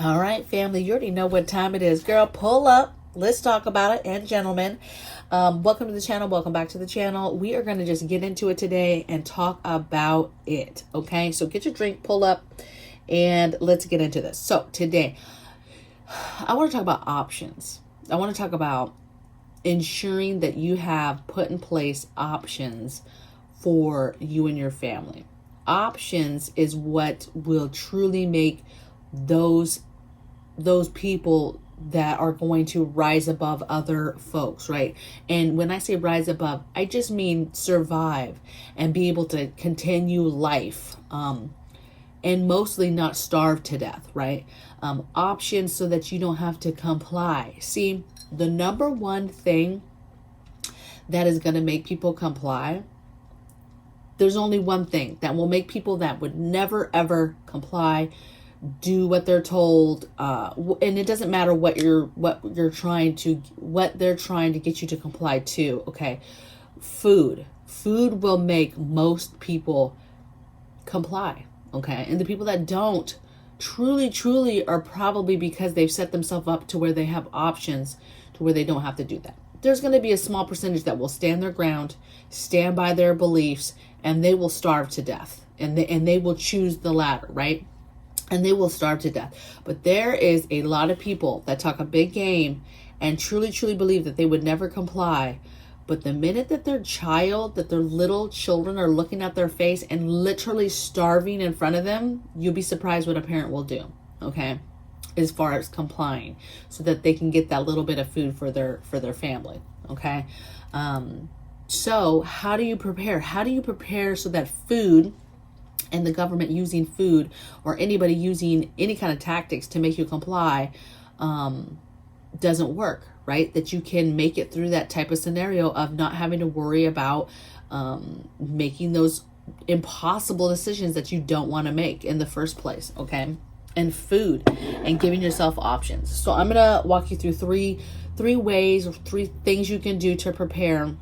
All right, family, you already know what time it is. Girl, pull up. Let's talk about it. And gentlemen, welcome to the channel. Welcome back to the channel. We are going to just get into it today and talk about it. Okay, so get your drink, pull up, and let's get into this. So today, I want to talk about options. I want to talk about ensuring that you have put in place options for you and your family. Options is what will truly make those people that are going to rise above other folks, right? And when I say rise above, I just mean survive and be able to continue life, and mostly not starve to death, right? Options so that you don't have to comply. See, the number one thing that is going to make people comply, there's only one thing that will make people that would never ever comply do what they're told, and it doesn't matter what they're trying to get you to comply to. Okay, food will make most people comply. Okay, and the people that don't truly are probably because they've set themselves up to where they have options to where they don't have to do that. There's going to be a small percentage that will stand their ground, stand by their beliefs, and they will starve to death, and they will choose the latter, right? And they will starve to death. But there is a lot of people that talk a big game and truly believe that they would never comply. But the minute that their little children are looking at their face and literally starving in front of them, you'll be surprised what a parent will do, okay? As far as complying, so that they can get that little bit of food for their family, okay? So how do you prepare? How do you prepare so that food and the government using food or anybody using any kind of tactics to make you comply doesn't work, right? That you can make it through that type of scenario of not having to worry about making those impossible decisions that you don't want to make in the first place, okay? And food and giving yourself options. So I'm gonna walk you through three ways or three things you can do to prepare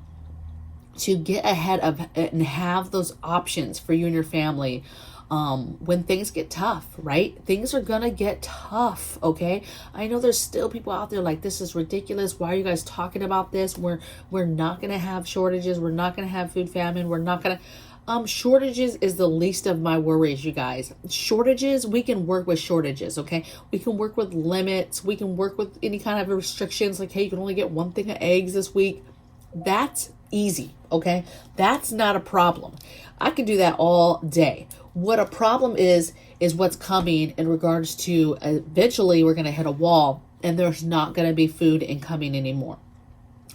to get ahead of and have those options for you and your family when things get tough, right? Things are gonna get tough, okay? I know there's still people out there like, this is ridiculous. Why are you guys talking about this? We're not gonna have shortages. We're not gonna have food famine. We're not gonna... shortages is the least of my worries, you guys. Shortages, we can work with shortages, okay? We can work with limits. We can work with any kind of restrictions, like, hey, you can only get one thing of eggs this week. That's easy, okay? That's not a problem. I can do that all day. What a problem is what's coming in regards to eventually we're going to hit a wall and there's not going to be food incoming anymore.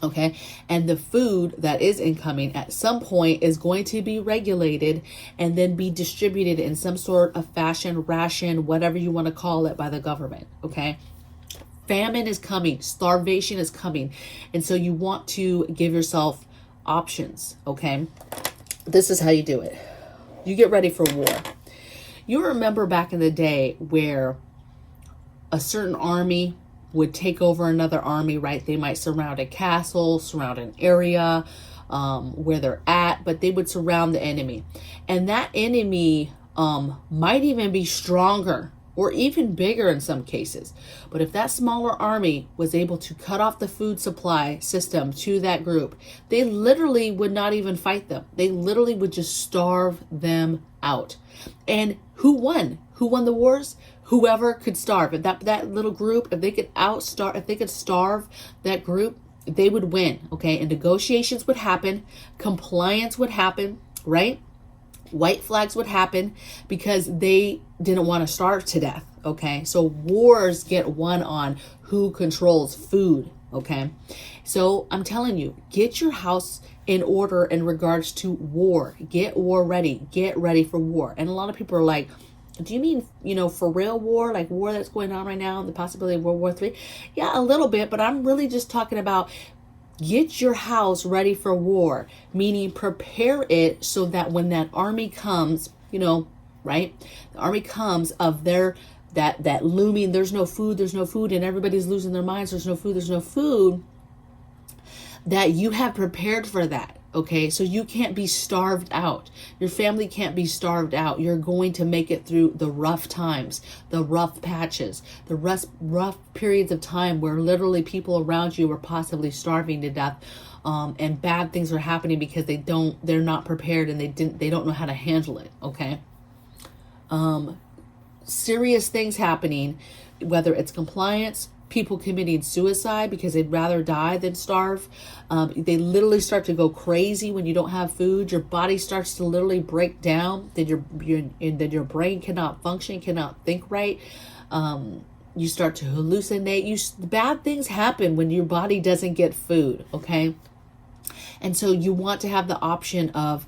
Okay, and the food that is incoming at some point is going to be regulated and then be distributed in some sort of fashion, ration, whatever you want to call it, by the government. Okay, famine is coming, starvation is coming, and so you want to give yourself options. Okay, this is how you do it. You get ready for war. You remember back in the day where a certain army would take over another army, right? They might surround a castle, surround an area where they're at, but they would surround the enemy. And that enemy might even be stronger or even bigger in some cases. But if that smaller army was able to cut off the food supply system to that group, they literally would not even fight them. They literally would just starve them out. And who won? Who won the wars? Whoever could starve. If that little group, if they could starve that group, they would win, okay? And negotiations would happen, compliance would happen, right? White flags would happen because they didn't want to starve to death, okay? So wars get won on who controls food, okay? So I'm telling you, get your house in order in regards to war. Get war ready. Get ready for war. And a lot of people are like, do you mean, for real war, like war that's going on right now, the possibility of World War III? Yeah, a little bit, but I'm really just talking about get your house ready for war, meaning prepare it so that when that army comes, right? The army comes of that looming, there's no food, and everybody's losing their minds, there's no food, that you have prepared for that. Okay, so you can't be starved out. Your family can't be starved out. You're going to make it through the rough times, the rough patches, the rough periods of time where literally people around you are possibly starving to death, and bad things are happening because they're not prepared, and they don't know how to handle it. Okay, serious things happening, whether it's compliance, people committing suicide because they'd rather die than starve. They literally start to go crazy when you don't have food. Your body starts to literally break down. Then your brain cannot function, cannot think right. You start to hallucinate. Bad things happen when your body doesn't get food. Okay. And so you want to have the option of,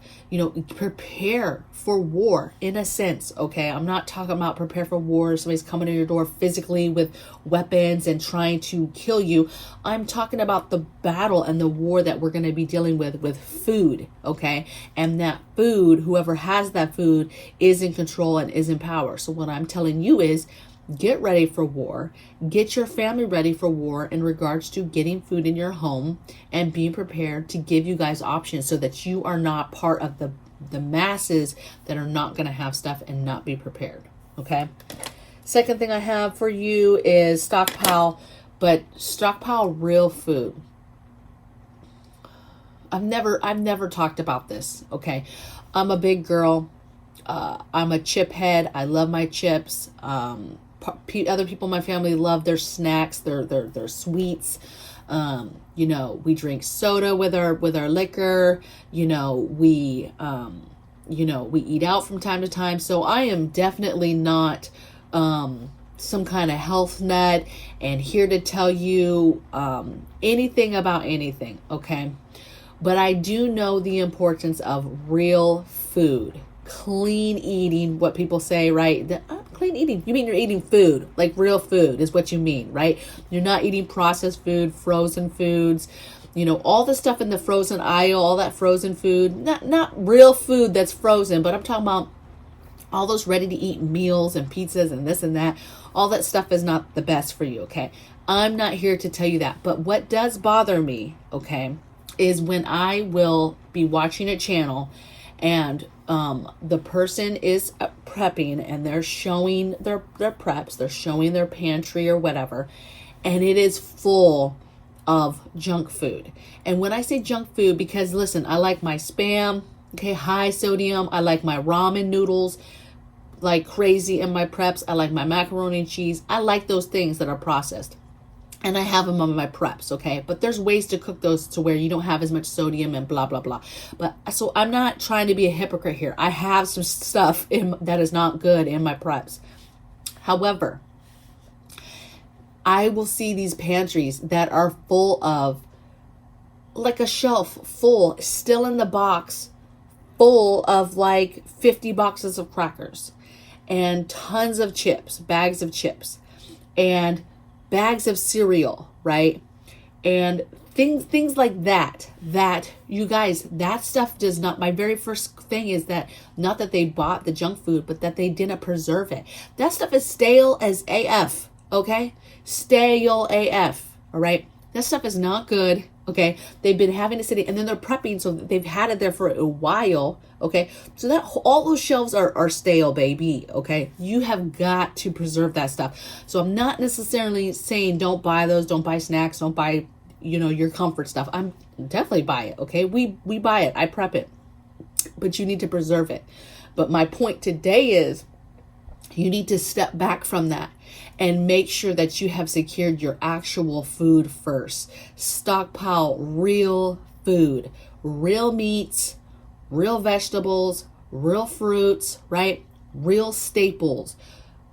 prepare for war in a sense. Okay. I'm not talking about prepare for war. Somebody's coming to your door physically with weapons and trying to kill you. I'm talking about the battle and the war that we're going to be dealing with food. Okay. And that food, whoever has that food is in control and is in power. So what I'm telling you is, get ready for war. Get your family ready for war in regards to getting food in your home and being prepared to give you guys options so that you are not part of the masses that are not going to have stuff and not be prepared. Okay. Second thing I have for you is stockpile, but stockpile real food. I've never talked about this. Okay. I'm a big girl. I'm a chip head. I love my chips. Other people in my family love their snacks, their sweets. We drink soda with our liquor. We eat out from time to time. So I am definitely not some kind of health nut and here to tell you anything about anything. Okay, but I do know the importance of real food. Clean eating, what people say, right? Clean eating. You mean you're eating food, like real food is what you mean, right? You're not eating processed food, frozen foods, all the stuff in the frozen aisle, all that frozen food, not real food that's frozen, but I'm talking about all those ready to eat meals and pizzas and this and that. All that stuff is not the best for you. Okay. I'm not here to tell you that, but what does bother me, okay, is when I will be watching a channel and the person is prepping and they're showing their preps, they're showing their pantry or whatever, and it is full of junk food. And when I say junk food, because listen, I like my Spam, okay, high sodium. I like my ramen noodles like crazy in my preps. I like my macaroni and cheese. I like those things that are processed. And I have them on my preps, okay? But there's ways to cook those to where you don't have as much sodium and blah, blah, blah. But so I'm not trying to be a hypocrite here. I have some stuff that is not good in my preps. However, I will see these pantries that are full of, like a shelf full, still in the box, full of like 50 boxes of crackers and tons of chips, bags of chips, and bags of cereal, right? And things like that you guys, that stuff does not, my very first thing is that not that they bought the junk food, but that they didn't preserve it. That stuff is stale as AF, okay? Stale AF, all right? That stuff is not good, okay? They've been having it sitting, and then they're prepping, so they've had it there for a while, okay? So that all those shelves are stale, baby, okay? You have got to preserve that stuff. So I'm not necessarily saying don't buy those, don't buy snacks, don't buy, your comfort stuff. I'm definitely buy it, okay? We buy it, I prep it, but you need to preserve it. But my point today is you need to step back from that and make sure that you have secured your actual food first. Stockpile real food, real meats, real vegetables, real fruits, right? Real staples,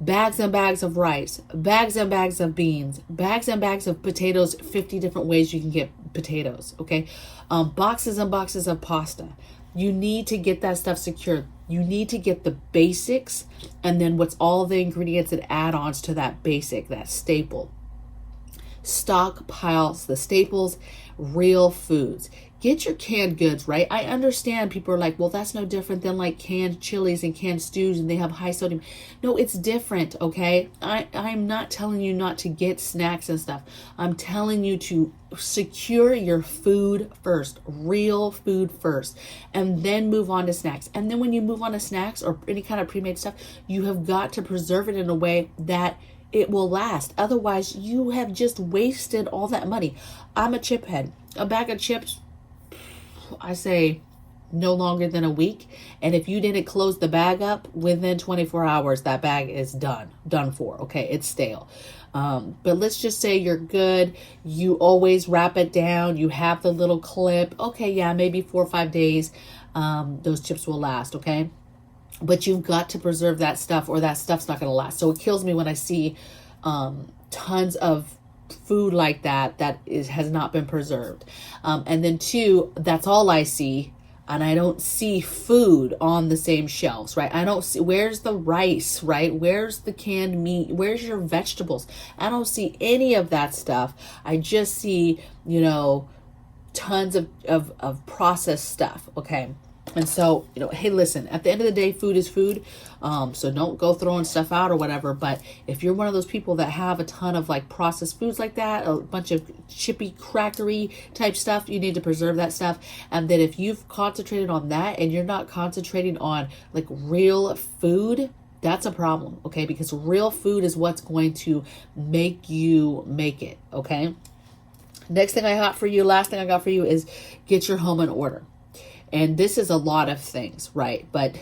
bags and bags of rice, bags and bags of beans, bags and bags of potatoes, 50 different ways you can get potatoes, okay? Boxes and boxes of pasta. You need to get that stuff secured. You need to get the basics, and then what's all the ingredients and add-ons to that basic, that staple. Stockpiles the staples, real foods. get your canned goods, right? I understand people are like, well, that's no different than like canned chilies and canned stews and they have high sodium. No, it's different, okay? I'm not telling you not to get snacks and stuff. I'm telling you to secure your food first, real food first, and then move on to snacks. And then when you move on to snacks or any kind of pre-made stuff, you have got to preserve it in a way that it will last. Otherwise, you have just wasted all that money. I'm a chip head. A bag of chips, I say no longer than a week. And if you didn't close the bag up within 24 hours, that bag is done for. Okay, it's stale. But let's just say you're good. You always wrap it down. You have the little clip. Okay, yeah, maybe 4 or 5 days. Those chips will last. Okay. But you've got to preserve that stuff or that stuff's not going to last. So it kills me when I see tons of food like that has not been preserved. And then 2, that's all I see. And I don't see food on the same shelves, right? I don't see, where's the rice, right? Where's the canned meat? Where's your vegetables? I don't see any of that stuff. I just see, tons of processed stuff, okay? And so, hey, listen, at the end of the day, food is food. So don't go throwing stuff out or whatever. But if you're one of those people that have a ton of like processed foods like that, a bunch of chippy crackery type stuff, you need to preserve that stuff. And then if you've concentrated on that and you're not concentrating on like real food, that's a problem, okay? Because real food is what's going to make you make it, okay? Next thing I got for you, last thing I got for you is get your home in order. And this is a lot of things, right? But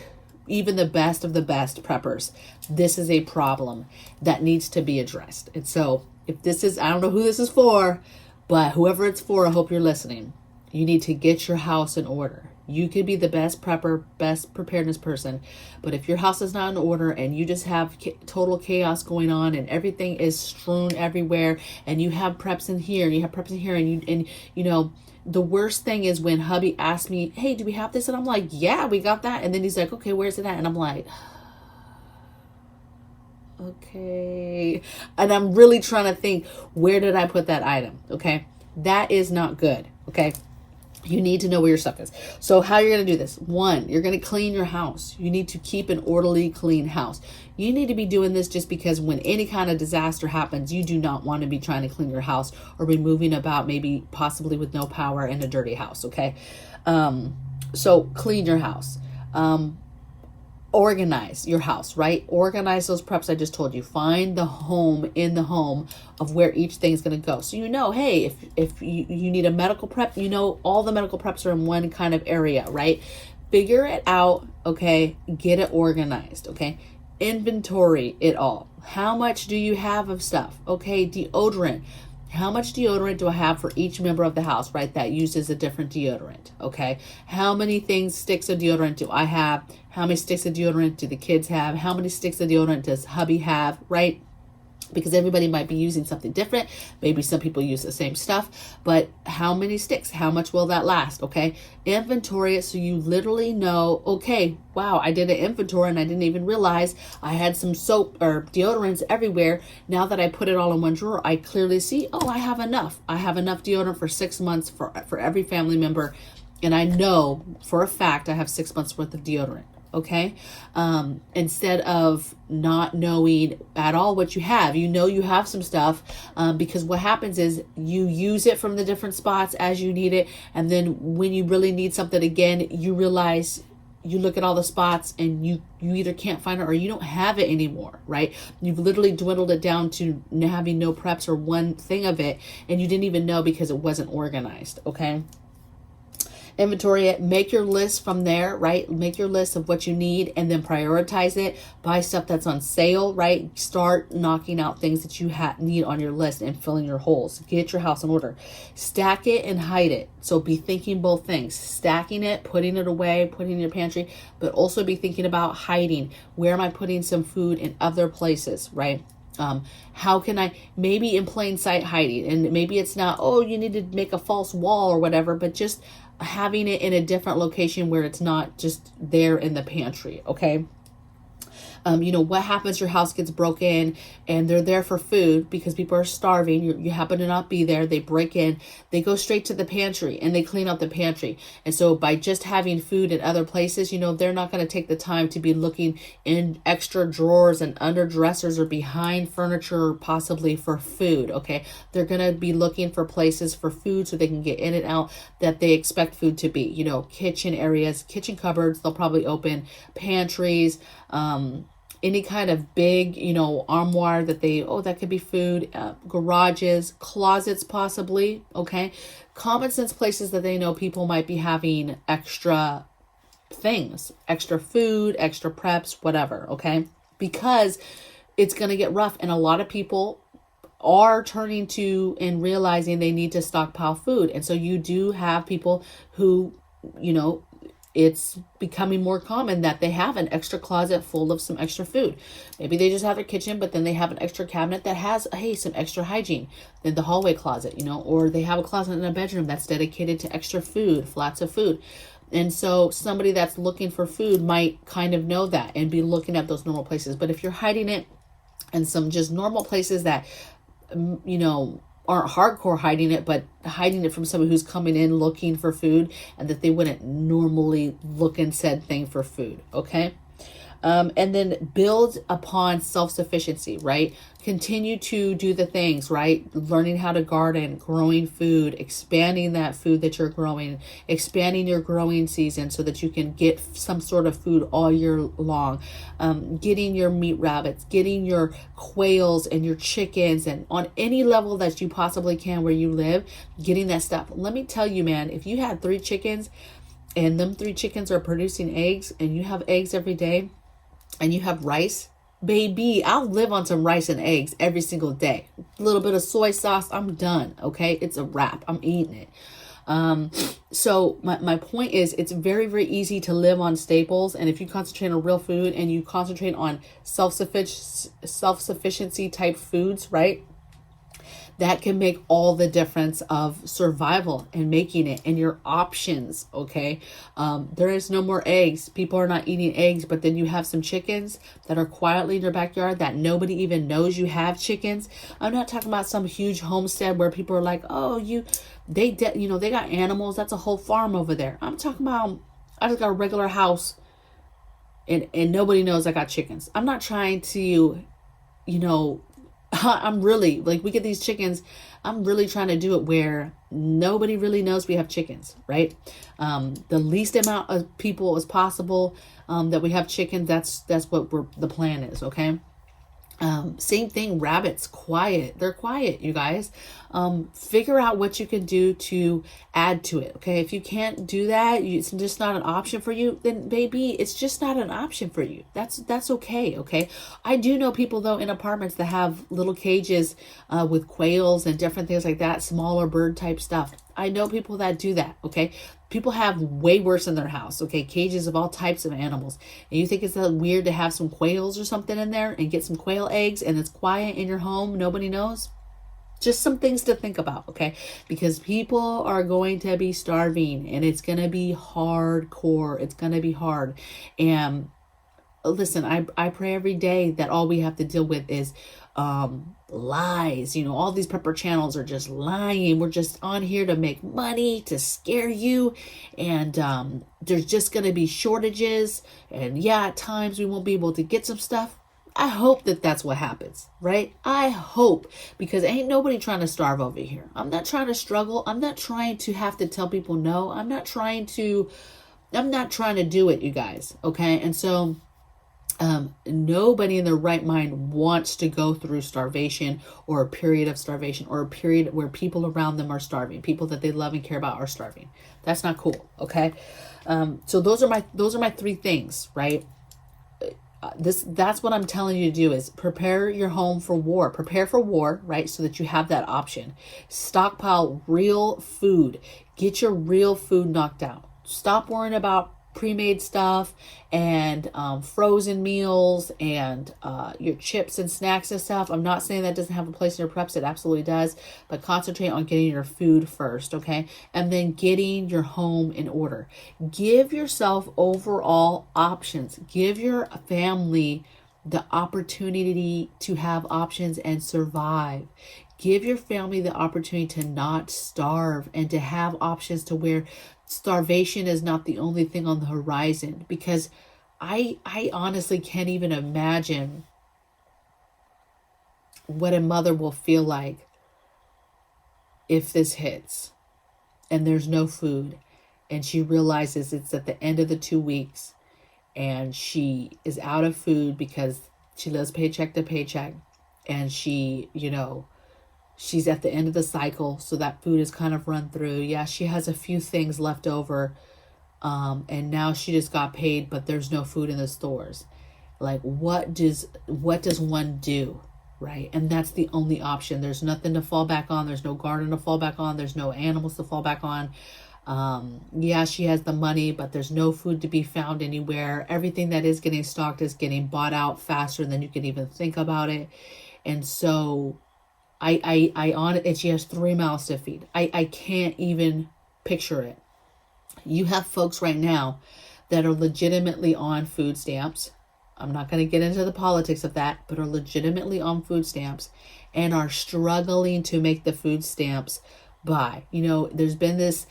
even the best of the best preppers, this is a problem that needs to be addressed. And so if this is, I don't know who this is for, but whoever it's for, I hope you're listening. You need to get your house in order. You could be the best prepper, best preparedness person, but if your house is not in order and you just have total chaos going on and everything is strewn everywhere and you have preps in here and you have preps in here and the worst thing is when hubby asked me, hey, do we have this? And I'm like, yeah, we got that. And then he's like, okay, where's it at? And I'm like, okay. And I'm really trying to think, where did I put that item? Okay. That is not good. Okay. You need to know where your stuff is. So how you're going to do this? 1, you're going to clean your house. You need to keep an orderly, clean house. You need to be doing this just because when any kind of disaster happens, you do not want to be trying to clean your house or be moving about maybe possibly with no power in a dirty house. Okay. So clean your house. Organize your house, right? Organize those preps I just told you. Find the home in the home of where each thing's going to go. So hey, if you need a medical prep, all the medical preps are in one kind of area, right? Figure it out, okay? Get it organized, okay? Inventory it all. How much do you have of stuff? Okay, deodorant. How much deodorant do I have for each member of the house, right? That uses a different deodorant, okay? How many sticks of deodorant do I have? How many sticks of deodorant do the kids have? How many sticks of deodorant does hubby have, right? Because everybody might be using something different. Maybe some people use the same stuff, but how many sticks? How much will that last? Okay. Inventory it so you literally know, okay, wow, I did an inventory and I didn't even realize I had some soap or deodorants everywhere. Now that I put it all in one drawer, I clearly see, oh, I have enough. I have enough deodorant for 6 months for every family member. And I know for a fact I have 6 months worth of deodorant. Okay. Instead of not knowing at all what you have, you have some stuff, because what happens is you use it from the different spots as you need it. And then when you really need something again, you realize you look at all the spots and you either can't find it or you don't have it anymore, right? You've literally dwindled it down to having no preps or one thing of it. And you didn't even know because it wasn't organized. Okay. Inventory it, make your list from there, right? Make your list of what you need and then prioritize it. Buy stuff that's on sale, right? Start knocking out things that you need on your list and filling your holes. Get your house in order. Stack it and hide it. So be thinking both things. Stacking it, putting it away, putting it in your pantry, but also be thinking about hiding. Where am I putting some food in other places, right? How can I, maybe in plain sight hiding, and maybe it's not, oh, you need to make a false wall or whatever, but just having it in a different location where it's not just there in the pantry. Okay. What happens? Your house gets broken and they're there for food because people are starving. You happen to not be there. They break in, they go straight to the pantry and they clean out the pantry. And so by just having food in other places, they're not going to take the time to be looking in extra drawers and under dressers or behind furniture, possibly for food. Okay. They're going to be looking for places for food so they can get in and out that they expect food to be, kitchen areas, kitchen cupboards. They'll probably open pantries, any kind of big, armoire that could be food, garages, closets, possibly. Okay. Common sense places that they know people might be having extra things, extra food, extra preps, whatever. Okay. Because it's going to get rough. And a lot of people are turning to and realizing they need to stockpile food. And so you do have people who, it's becoming more common that they have an extra closet full of some extra food. Maybe they just have their kitchen, but then they have an extra cabinet that has, some extra hygiene. Then the hallway closet, or they have a closet in a bedroom that's dedicated to extra food, flats of food. And so somebody that's looking for food might kind of know that and be looking at those normal places. But if you're hiding it in some just normal places that, aren't hardcore hiding it, but hiding it from someone who's coming in looking for food and that they wouldn't normally look in said thing for food. Okay. And then build upon self-sufficiency, right? Continue to do the things, right? Learning how to garden, growing food, expanding that food that you're growing, expanding your growing season so that you can get some sort of food all year long. Getting your meat rabbits, getting your quails and your chickens, and on any level that you possibly can where you live, getting that stuff. Let me tell you, man, if you had 3 chickens and them 3 chickens are producing eggs and you have eggs every day, and you have rice, baby, I'll live on some rice and eggs every single day. A little bit of soy sauce, I'm done. Okay. It's a wrap. I'm eating it. So my point is, it's very, very easy to live on staples. And if you concentrate on real food and you concentrate on self-sufficiency type foods, right? That can make all the difference of survival and making it and your options. Okay. There is no more eggs. People are not eating eggs, but then you have some chickens that are quietly in your backyard that nobody even knows you have chickens. I'm not talking about some huge homestead where people are like, oh, they got animals. That's a whole farm over there. I'm talking about, I just got a regular house and nobody knows I got chickens. I'm not trying to, I'm really like, we get these chickens. I'm really trying to do it where nobody really knows we have chickens, right? The least amount of people as possible that we have chickens. That's what the plan is. Okay. Same thing, rabbits, quiet. They're quiet, you guys. Figure out what you can do to add to it. Okay. If you can't do that, it's just not an option for you, then baby, it's just not an option for you. That's okay. Okay. I do know people though in apartments that have little cages, with quails and different things like that, smaller bird type stuff. I know people that do that. Okay. People have way worse in their house. Okay. Cages of all types of animals. And you think it's weird to have some quails or something in there and get some quail eggs and it's quiet in your home. Nobody knows. Just some things to think about. Okay. Because people are going to be starving and it's going to be hardcore. It's going to be hard. And listen, I pray every day that all we have to deal with is lies. All these prepper channels are just lying. We're just on here to make money, to scare you. And there's just going to be shortages. And yeah, at times we won't be able to get some stuff. I hope that that's what happens, right? I hope, because ain't nobody trying to starve over here. I'm not trying to struggle. I'm not trying to have to tell people no. I'm not trying to do it, you guys. Okay. And so nobody in their right mind wants to go through starvation or a period of starvation or a period where people around them are starving. People that they love and care about are starving. That's not cool. Okay. So those are my 3 things, right? That's what I'm telling you to do is prepare your home for war. Prepare for war, right? So that you have that option. Stockpile real food. Get your real food knocked out. Stop worrying about pre-made stuff and frozen meals and your chips and snacks and stuff. I'm not saying that doesn't have a place in your preps. It absolutely does. But concentrate on getting your food first, okay? And then getting your home in order. Give yourself overall options. Give your family the opportunity to have options and survive. Give your family the opportunity to not starve and to have options to where starvation is not the only thing on the horizon. Because I honestly can't even imagine what a mother will feel like if this hits and there's no food and she realizes it's at the end of the 2 weeks and she is out of food because she lives paycheck to paycheck, and she, she's at the end of the cycle, so that food is kind of run through. Yeah, she has a few things left over, and now she just got paid, but there's no food in the stores. Like, what does one do, right? And that's the only option. There's nothing to fall back on. There's no garden to fall back on. There's no animals to fall back on. Yeah, she has the money, but there's no food to be found anywhere. Everything that is getting stocked is getting bought out faster than you can even think about it. And so and she has 3 mouths to feed. I can't even picture it. You have folks right now that are legitimately on food stamps. I'm not going to get into the politics of that, but are legitimately on food stamps and are struggling to make the food stamps by. There's been this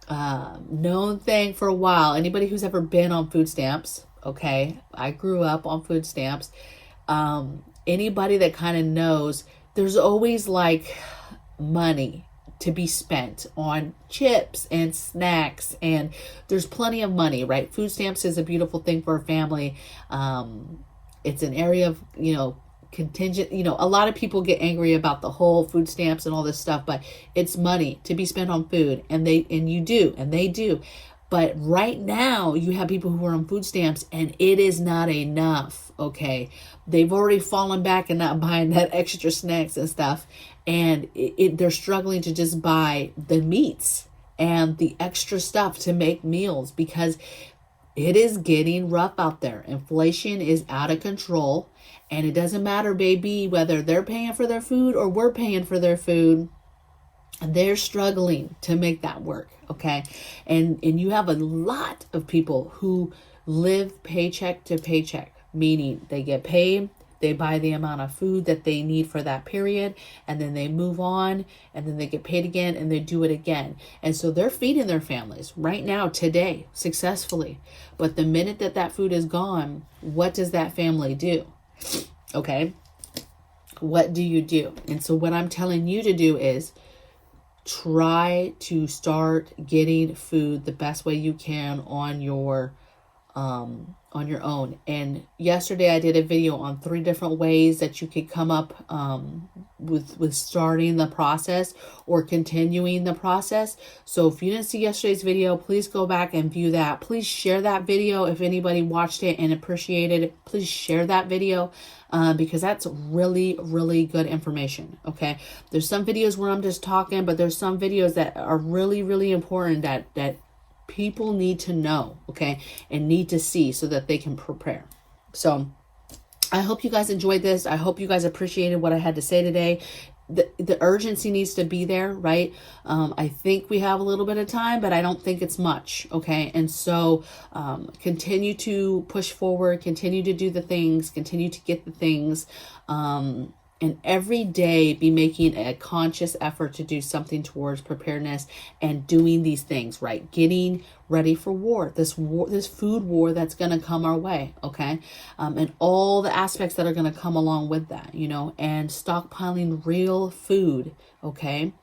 known thing for a while. Anybody who's ever been on food stamps, okay, I grew up on food stamps. Anybody that kind of knows, there's always like money to be spent on chips and snacks, and there's plenty of money, right? Food stamps is a beautiful thing for a family. It's an area of, contingent, a lot of people get angry about the whole food stamps and all this stuff, but it's money to be spent on food, and they do. But right now you have people who are on food stamps and it is not enough. Okay. They've already fallen back and not buying that extra snacks and stuff. And they're struggling to just buy the meats and the extra stuff to make meals because it is getting rough out there. Inflation is out of control, and it doesn't matter, baby, whether they're paying for their food or we're paying for their food. They're struggling to make that work, okay? And you have a lot of people who live paycheck to paycheck, meaning they get paid, they buy the amount of food that they need for that period, and then they move on, and then they get paid again, and they do it again. And so they're feeding their families right now, today, successfully. But the minute that food is gone, what does that family do? Okay? What do you do? And so what I'm telling you to do is try to start getting food the best way you can on your own. And yesterday I did a video on 3 different ways that you could come up with starting the process or continuing the process. So if you didn't see yesterday's video, please go back and view that. Please share that video. If anybody watched it and appreciated it, please share that video. Because that's really, really good information. Okay. There's some videos where I'm just talking, but there's some videos that are really, really important that people need to know, okay, and need to see so that they can prepare. So I hope you guys enjoyed this. I hope you guys appreciated what I had to say today. The urgency needs to be there, right? I think we have a little bit of time, but I don't think it's much, okay? And so continue to push forward, continue to do the things, continue to get the things, and every day be making a conscious effort to do something towards preparedness and doing these things, right? Getting ready for war, this food war that's going to come our way, okay? And all the aspects that are going to come along with that, and stockpiling real food, okay?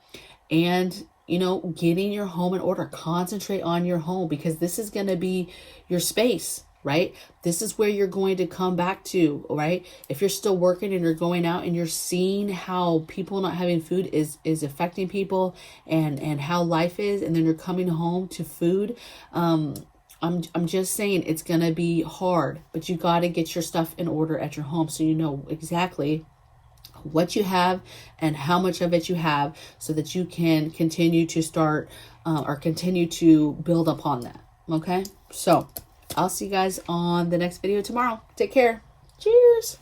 And, getting your home in order. Concentrate on your home, because this is going to be your space, right? This is where you're going to come back to, right? If you're still working and you're going out and you're seeing how people not having food is affecting people and how life is, and then you're coming home to food, I'm just saying it's going to be hard, but you got to get your stuff in order at your home so you know exactly what you have and how much of it you have, so that you can continue to start or continue to build upon that. Okay. So I'll see you guys on the next video tomorrow. Take care. Cheers.